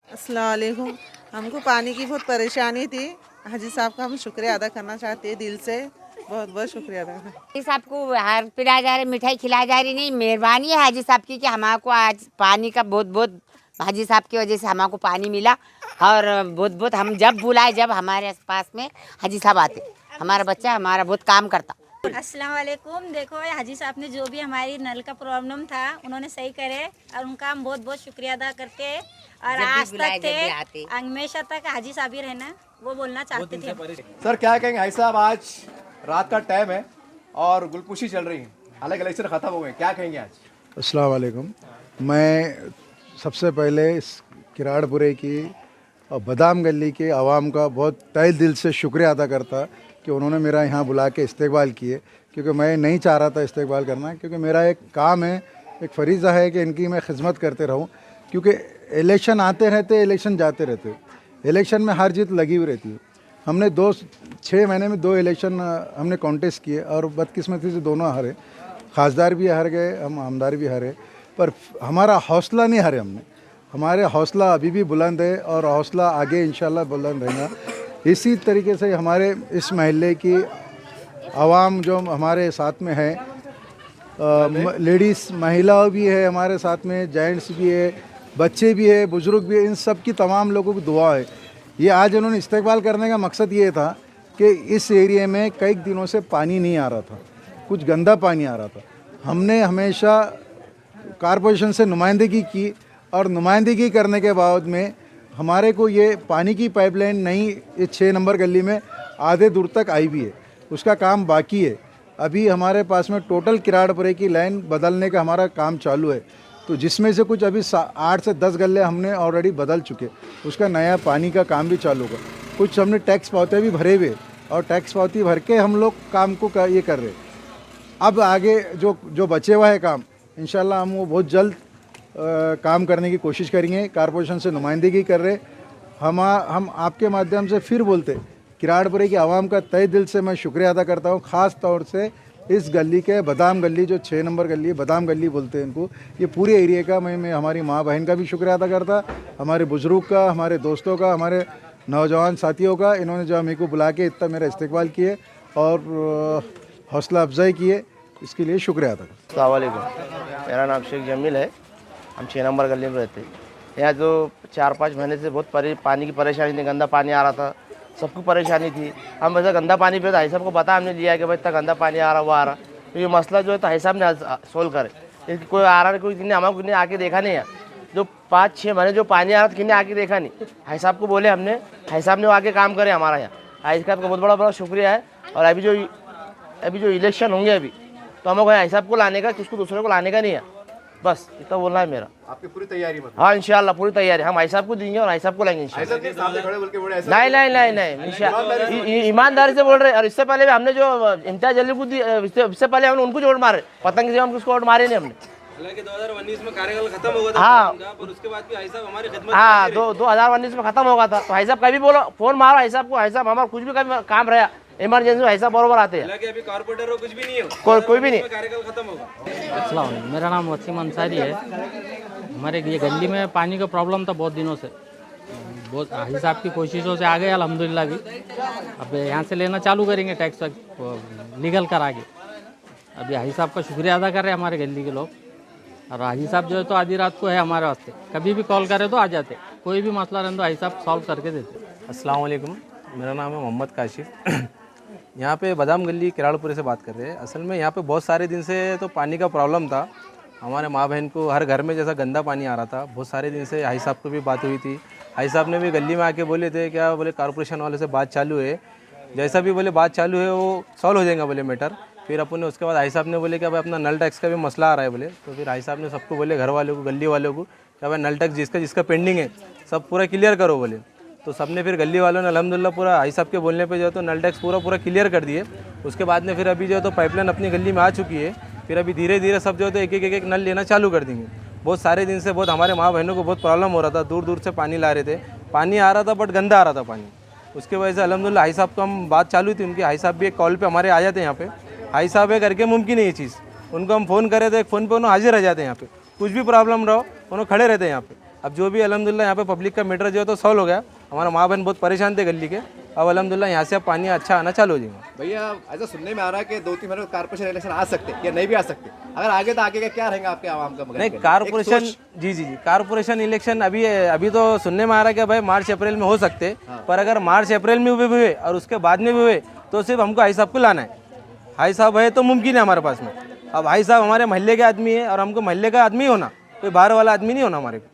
अस्सलाम वालेकुम। हमको पानी की बहुत परेशानी थी। हाजी साहब का हम शुक्रिया अदा करना चाहते हैं दिल से, बहुत बहुत शुक्रिया अदा करना। हाजी साहब को हार पिलाया जा रही, मिठाई खिलाई जा रही। नहीं, मेहरबानी है हाजी साहब की कि हमारे को आज पानी का बहुत बहुत हाजी साहब की वजह से हमारे को पानी मिला। और बहुत बहुत हम जब बुलाए, जब हमारे पास में हाजी साहब आते, हमारा बच्चा हमारा बहुत काम करता। अस्सलाम वालेकुम। देखो हाजी साहब ने जो भी हमारी नल का प्रॉब्लम था उन्होंने सही करे और उनका हम बहुत बहुत शुक्रिया अदा करते हैं। और आज तक थे, हमेशा तक हाजी साहब ही रहना, वो बोलना चाहते थे। सर क्या कहेंगे हाजी साहब, आज रात का टाइम है और गुलकुशी चल रही है, हालांकि इलेक्शन ख़त्म हो गए, क्या कहेंगे आज? अस्सलाम वालेकुम। मैं सबसे पहले इस किराड़पुरे की और बादाम गली के आवाम का बहुत तहे दिल से शुक्रिया अदा करता कि उन्होंने मेरा यहाँ बुला के इस्तेकबाल किए, क्योंकि मैं नहीं चाह रहा था इस्तेकबाल करना, क्योंकि मेरा एक काम है, एक फरीज़ा है कि इनकी मैं खिदमत करते रहूँ। क्योंकि इलेक्शन आते रहते, इलेक्शन जाते रहते, इलेक्शन में हार जीत लगी हुई रहती है। हमने 6 महीने में 2 इलेक्शन हमने कॉन्टेस्ट किए और बदकिस्मती से दोनों हारे। खासदार भी हार गए, हम आमदार भी हारे, पर हमारा हौसला नहीं हारे हमने। हमारे हौसला अभी भी बुलंद है और हौसला आगे इंशाल्लाह बुलंद रहेगा। इसी तरीके से हमारे इस महल्ले की आवाम जो हमारे साथ में है, लेडीज़ महिला भी है हमारे साथ में, जेंट्स भी है, बच्चे भी है, बुज़ुर्ग भी है, इन सब की तमाम लोगों की दुआ है। ये आज उन्होंने इस्तेकबाल करने का मकसद ये था कि इस एरिया में कई दिनों से पानी नहीं आ रहा था, कुछ गंदा पानी आ रहा था। हमने हमेशा कारपोरेशन से नुमाइंदगी की और नुमाइंदगी करने के बाद में हमारे को ये पानी की पाइपलाइन नहीं, ये 6 नंबर गली में आधे दूर तक आई भी है, उसका काम बाकी है। अभी हमारे पास में टोटल किराड़पुरे की लाइन बदलने का हमारा काम चालू है, तो जिसमें से कुछ अभी 8 से 10 गले हमने ऑलरेडी बदल चुके, उसका नया पानी का काम भी चालू होगा। कुछ हमने टैक्स पावते भी भरे हुए और टैक्स पावती भर के हम लोग काम को ये कर रहे। अब आगे जो बचे हुआ है काम, इंशाल्लाह हम वो बहुत जल्द काम करने की कोशिश करेंगे। कारपोरेशन से नुमाइंदगी कर रहे हम आपके माध्यम से फिर बोलते किराड़पुरे की आवाम का तहे दिल से मैं शुक्रिया अदा करता हूँ। ख़ास तौर से इस गली के बादाम गली, जो 6 नंबर गली है, बादाम गली बोलते हैं इनको, ये पूरे एरिया का मैं हमारी माँ बहन का भी शुक्रिया अदा करता, हमारे बुज़ुर्ग का, हमारे दोस्तों का, हमारे नौजवान साथियों का। इन्होंने जो मेरे को बुला के इतना मेरा इस्तेकबाल किए और हौसला अफजाई किए, इसके लिए शुक्रिया अदा करता। अस्सलाम वालेकुम, मेरा नाम शेख जमील है। हम 6 नंबर गली में रहते हैं। यहाँ जो 4-5 महीने से बहुत पानी की परेशानी थी, गंदा पानी आ रहा था, सबको परेशानी थी। हम वैसे गंदा पानी पे भाई साहब को बता हमने दिया कि भाई इतना गंदा पानी आ रहा, वो आ रहा, तो ये मसला जो है तो भाई साहब ने सोल्व करे। इसकी कोई आ रहा, कोई किन्ने हमारे किन्ने आके देखा नहीं है। जो 5-6 महीने जो पानी आ रहा था, किन्ने आके देखा नहीं। भाई साहब को बोले हमने, भाई साहब ने आके काम करे हमारा यहाँ। भाई साहब का बहुत बड़ा शुक्रिया है। और अभी जो इलेक्शन होंगे अभी, तो हमको भाई साहब को लाने का, किसको दूसरे को लाने का नहीं है, बस इतना बोलना है मेरा। आपकी पूरी तैयारी? मतलब हाँ इंशाल्लाह पूरी तैयारी। हम भाई साहब को देंगे और भाई साहब को लेंगे इंशाल्लाह। नहीं, ईमानदारी से बोल रहे। और इससे पहले हमने जो इम्तियाज अली को दी, इससे पहले हमने उनको वोट मारे, पतंग से हम किसको वोट मारे नहीं हमने। हालांकि 2019 में कार्यकाल खत्म हो गया था। हाँ, और उसके बाद भी भाई साहब हमारी खिदमत। हाँ, 2019 में खत्म हो गया था, तो भाई साहब कभी बोलो फोन मारो भाई साहब को, भाई साहब हमारा कुछ भी कभी काम रहा इमरजेंसी भाई साहब बरोबर आते हैं। हालांकि अभी कारपोरेटर हो कुछ भी नहीं है, कोई भी नहीं। कार्यकाल खत्म होगा। अस्सलाम, मेरा नाम वसीम अंसारी है। हमारे ये गली में पानी का प्रॉब्लम था बहुत दिनों से, बहुत हाजी साहब की कोशिशों से आ गए अल्हम्दुलिल्लाह भी। अब यहाँ से लेना चालू करेंगे टैक्स लीगल करा के। अभी हाजी साहब का शुक्रिया अदा कर रहे हैं हमारे गली के लोग। और हाजी साहब जो है तो आधी रात को है हमारे वास्ते, कभी भी कॉल करे तो आ जाते, कोई भी मसला रहे तो हाजी साहब सॉल्व करके देते। अस्सलाम वालेकुम, मेरा नाम है मोहम्मद काशिफ। यहाँ पे बादाम गली किराड़पुरे से बात कर रहे हैं। असल में यहाँ पे बहुत सारे दिन से तो पानी का प्रॉब्लम था। हमारे माँ बहन को हर घर में जैसा गंदा पानी आ रहा था, बहुत सारे दिन से हाई साहब को भी बात हुई थी। हाई साहब ने भी गली में आके बोले थे, क्या बोले कारपोरेशन वाले से बात चालू है, जैसा भी बोले बात चालू है वो सॉल्व हो जाएगा बोले मैटर। फिर अपन ने उसके बाद हाई साहब ने बोले कि भाई अपना नल टैक्स का भी मसला आ रहा है बोले, तो फिर हाई साहब ने सबको बोले, घर वालों को, गली वालों को, क्या भाई नल टैक्स जिसका पेंडिंग है सब पूरा क्लियर करो बोले। तो सबने फिर गली वालों ने अल्हम्दुलिल्लाह पूरा हाई साहब के बोलने पे जो है तो नल टैक्स पूरा क्लियर कर दिए। उसके बाद में फिर अभी जो है तो पाइपलाइन अपनी गली में आ चुकी है। फिर अभी धीरे धीरे सब जो है तो एक नल लेना चालू कर देंगे। बहुत सारे दिन से बहुत हमारे माँ बहनों को बहुत प्रॉब्लम हो रहा था, दूर दूर से पानी ला रहे थे, पानी आ रहा था बट गंदा आ रहा था पानी। उसके वजह से अल्हम्दुलिल्लाह हाई साहब को हम बात चालू थी उनकी, हाई साहब भी एक कॉल पे हमारे आ जाते हैं यहाँ पे। हाई साहब है करके मुमकिन है ये चीज़, उनको हम फ़ोन करे तो एक फ़ोन पे उन्होंने हाजिर रह जाते हैं यहाँ पे, कुछ भी प्रॉब्लम रहो उन्होंने खड़े रहते हैं यहाँ पे। अब जो भी अल्हम्दुलिल्लाह यहाँ पे पब्लिक का मीटर जो है तो सॉल्व हो गया। हमारा माँ बहन बहुत परेशान थे गली के, अब अल्हम्दुलिल्लाह यहाँ से अब पानी अच्छा आना चालू हो जाएगा। भैया ऐसा सुनने में आ रहा है कि 2-3 महीने में कारपोरेशन इलेक्शन आ सकते हैं या नहीं भी आ सकते, अगर आगे तो आगे का क्या रहेगा आपके आवाम का? नहीं कारपोरेशन, जी कारपोरेशन इलेक्शन अभी तो सुनने में आ रहा है कि भाई मार्च अप्रैल में हो सकते, पर अगर मार्च अप्रैल में भी हुए और उसके बाद में भी हुए तो सिर्फ हमको हाई साहब को लाना है। हाई साहब है तो मुमकिन है हमारे पास में। अब हाई साहब हमारे मोहल्ले के आदमी है और हमको मोहल्ले का आदमी होना, कोई बाहर वाला आदमी नहीं होना हमारे को।